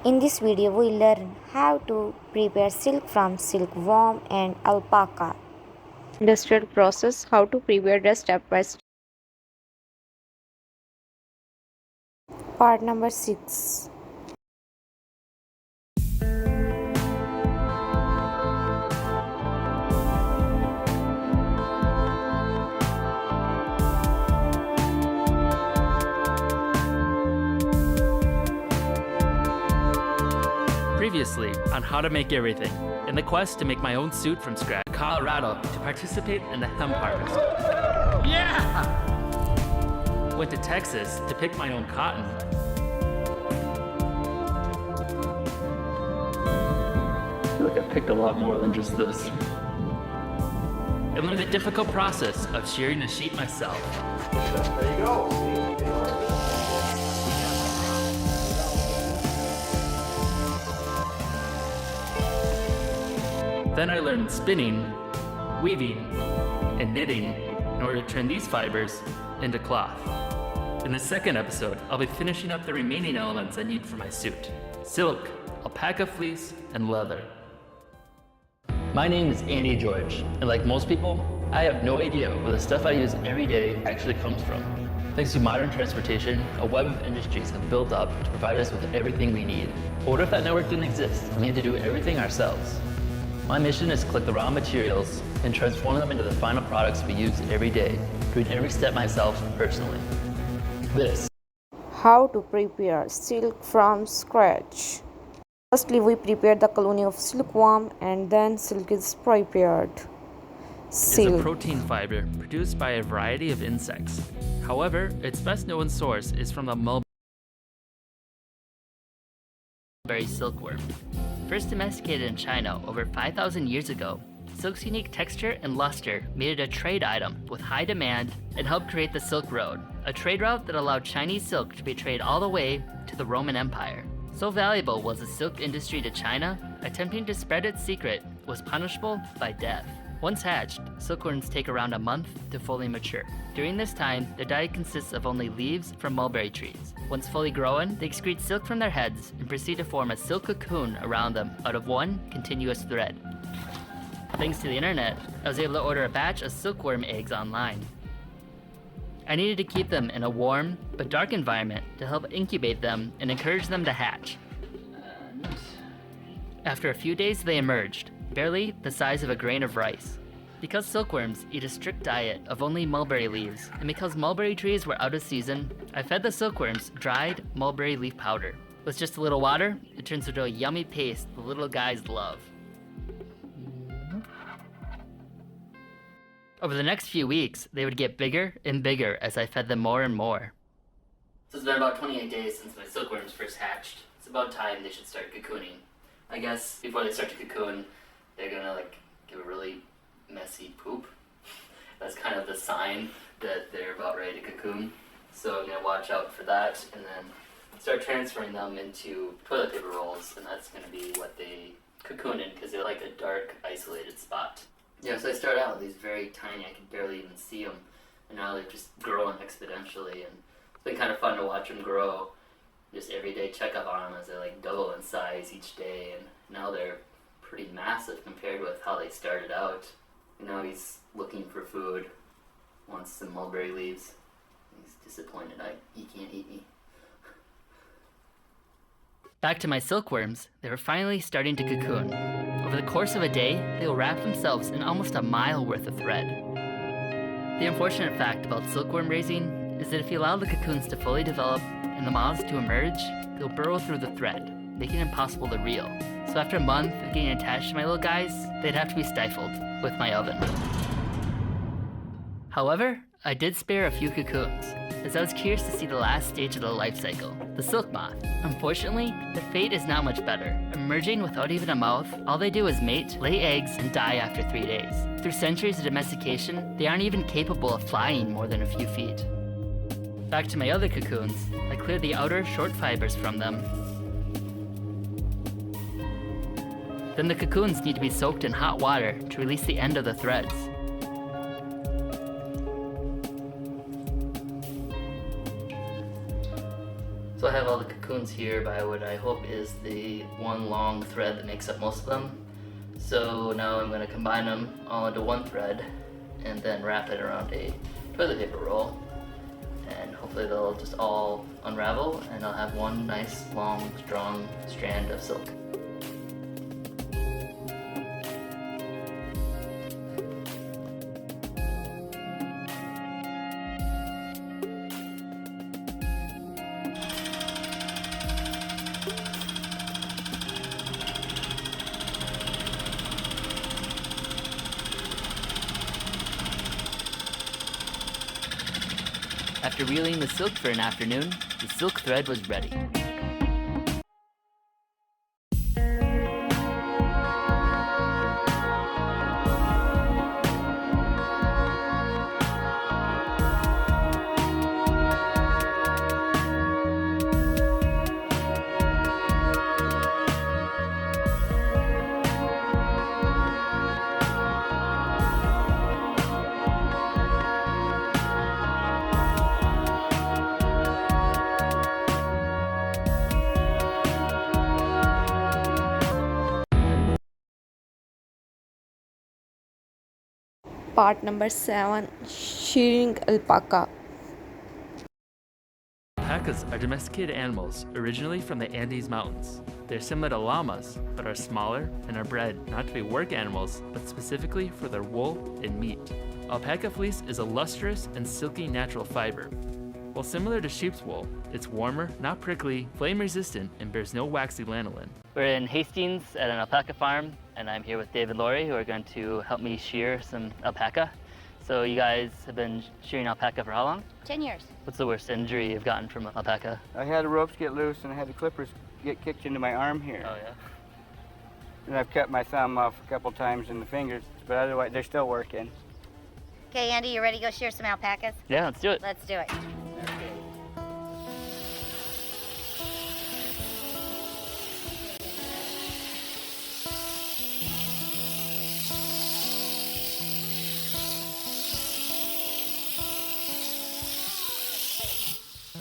In this video, we learn how to prepare silk from silkworm and alpaca. Industrial process, how to prepare the step by step. Part number 6. Previously on How to Make Everything, in the quest to make my own suit from scratch, Colorado to participate in the hemp harvest. Yeah! Went to Texas to pick my own cotton. I feel like I picked a lot more than just this. And learned the difficult process of shearing a sheep myself. There you go. Then I learned spinning, weaving, and knitting in order to turn these fibers into cloth. In the second episode, I'll be finishing up the remaining elements I need for my suit: silk, alpaca fleece, and leather. My name is Andy George, and like most people, I have no idea where the stuff I use every day actually comes from. Thanks to modern transportation, a web of industries have built up to provide us with everything we need. But what if that network didn't exist and we had to do everything ourselves? My mission is to collect the raw materials and transform them into the final products we use every day, doing every step myself personally. This. How to prepare silk from scratch. Firstly, we prepare the colony of silkworm and then silk is prepared. Is a protein fiber produced by a variety of insects. However, its best known source is from the mulberry silkworm. First domesticated in China over 5,000 years ago, silk's unique texture and luster made it a trade item with high demand and helped create the Silk Road, a trade route that allowed Chinese silk to be traded all the way to the Roman Empire. So valuable was the silk industry to China, attempting to spread its secret was punishable by death. Once hatched, silkworms take around a month to fully mature. During this time, their diet consists of only leaves from mulberry trees. Once fully grown, they excrete silk from their heads and proceed to form a silk cocoon around them out of one continuous thread. Thanks to the internet, I was able to order a batch of silkworm eggs online. I needed to keep them in a warm but dark environment to help incubate them and encourage them to hatch. After a few days, they emerged, barely the size of a grain of rice. Because silkworms eat a strict diet of only mulberry leaves, and because mulberry trees were out of season, I fed the silkworms dried mulberry leaf powder. With just a little water, it turns into a yummy paste the little guys love. Over the next few weeks, they would get bigger and bigger as I fed them more and more. So it's been about 28 days since my silkworms first hatched. It's about time they should start cocooning. I guess before they start to cocoon, they're gonna give a really messy poop. That's kind of the sign that they're about ready to cocoon. So I'm gonna watch out for that and then start transferring them into toilet paper rolls, and that's gonna be what they cocoon in because they're like a dark, isolated spot. Yeah, so I started out with these very tiny, I could barely even see them, and now they're just growing exponentially, and it's been kind of fun to watch them grow. Just every day check up on them as they double in size each day, and now they're pretty massive compared with how they started out. And now he's looking for food, wants some mulberry leaves. He's disappointed he can't eat me. Back to my silkworms, they were finally starting to cocoon. Over the course of a day, they will wrap themselves in almost a mile worth of thread. The unfortunate fact about silkworm raising is that if you allow the cocoons to fully develop and the moths to emerge, they'll burrow through the thread, making it impossible to reel. So after a month of getting attached to my little guys, they'd have to be stifled with my oven. However, I did spare a few cocoons, as I was curious to see the last stage of the life cycle, the silk moth. Unfortunately, their fate is not much better. Emerging without even a mouth, all they do is mate, lay eggs, and die after 3 days. Through centuries of domestication, they aren't even capable of flying more than a few feet. Back to my other cocoons, I cleared the outer short fibers from them. Then the cocoons need to be soaked in hot water to release the end of the threads. So I have all the cocoons cocoons here by what I hope is the one long thread that makes up most of them. So now I'm going to combine them all into one thread and then wrap it around a toilet paper roll. And hopefully they'll just all unravel and I'll have one nice, long, strong strand of silk. After reeling the silk for an afternoon, the silk thread was ready. Part number 7, shearing alpaca. Alpacas are domesticated animals originally from the Andes Mountains. They're similar to llamas, but are smaller and are bred not to be work animals, but specifically for their wool and meat. Alpaca fleece is a lustrous and silky natural fiber. While similar to sheep's wool, it's warmer, not prickly, flame resistant, and bears no waxy lanolin. We're in Hastings at an alpaca farm, and I'm here with Dave and Lori, who are going to help me shear some alpaca. So you guys have been shearing alpaca for how long? 10 years. What's the worst injury you've gotten from alpaca? I had the ropes get loose and I had the clippers get kicked into my arm here. Oh yeah. And I've cut my thumb off a couple times in the fingers, but otherwise they're still working. Okay, Andy, you ready to go shear some alpacas? Yeah, let's do it. Let's do it.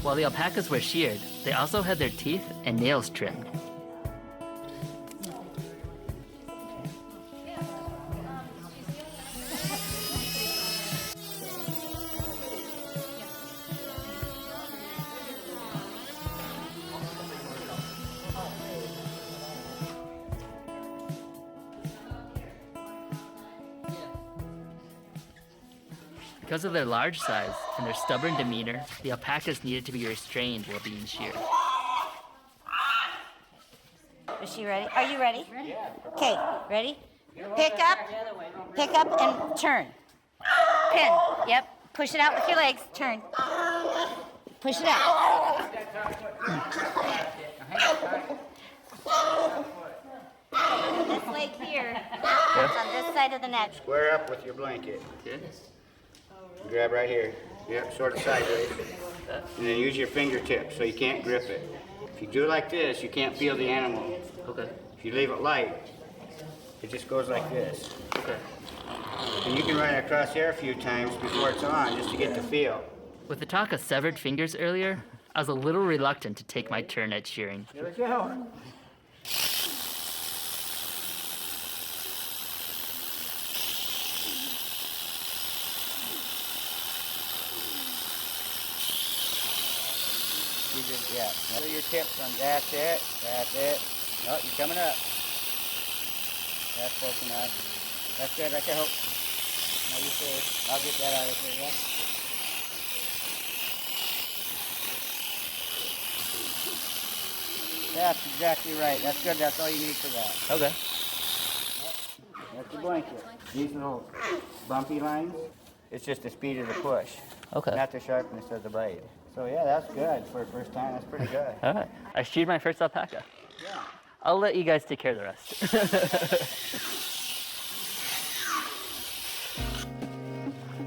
While the alpacas were sheared, they also had their teeth and nails trimmed. Because of their large size and their stubborn demeanor, the alpacas needed to be restrained while being sheared. Is she ready? Are you ready? Okay, ready? Pick up and turn. Pin, yep. Push it out with your legs, turn. Push it out. This leg here, it's on this side of the neck. Square up with your blanket. Grab right here. Yep, sort of sideways. And then use your fingertips so you can't grip it. If you do it like this, you can't feel the animal. Okay. If you leave it light, it just goes like this. Okay. And you can run it across here a few times before it's on, just to get the feel. With the talk of severed fingers earlier, I was a little reluctant to take my turn at shearing. Here we go. Yeah, now your tips on. That's it. That's it. Oh, you're coming up. That's close enough. That's good. Right there, Hope. Now you see. I'll get that out of here, yeah? That's exactly right. That's good. That's all you need for that. Okay. That's the blanket. These little bumpy lines, it's just the speed of the push, Okay. not the sharpness of the blade. So yeah, that's good for a first time. That's pretty good. All right. I sheared my first alpaca. Yeah. I'll let you guys take care of the rest.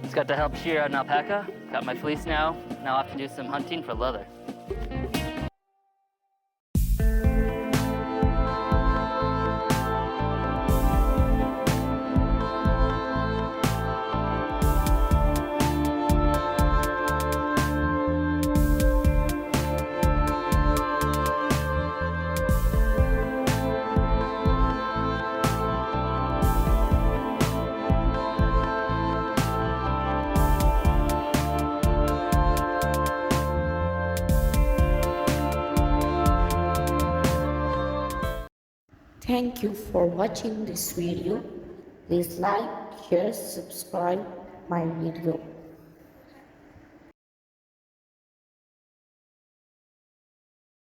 Just got to help shear an alpaca. Got my fleece now. Now I have to do some hunting for leather. Thank you for watching this video. Please like, share, subscribe my video.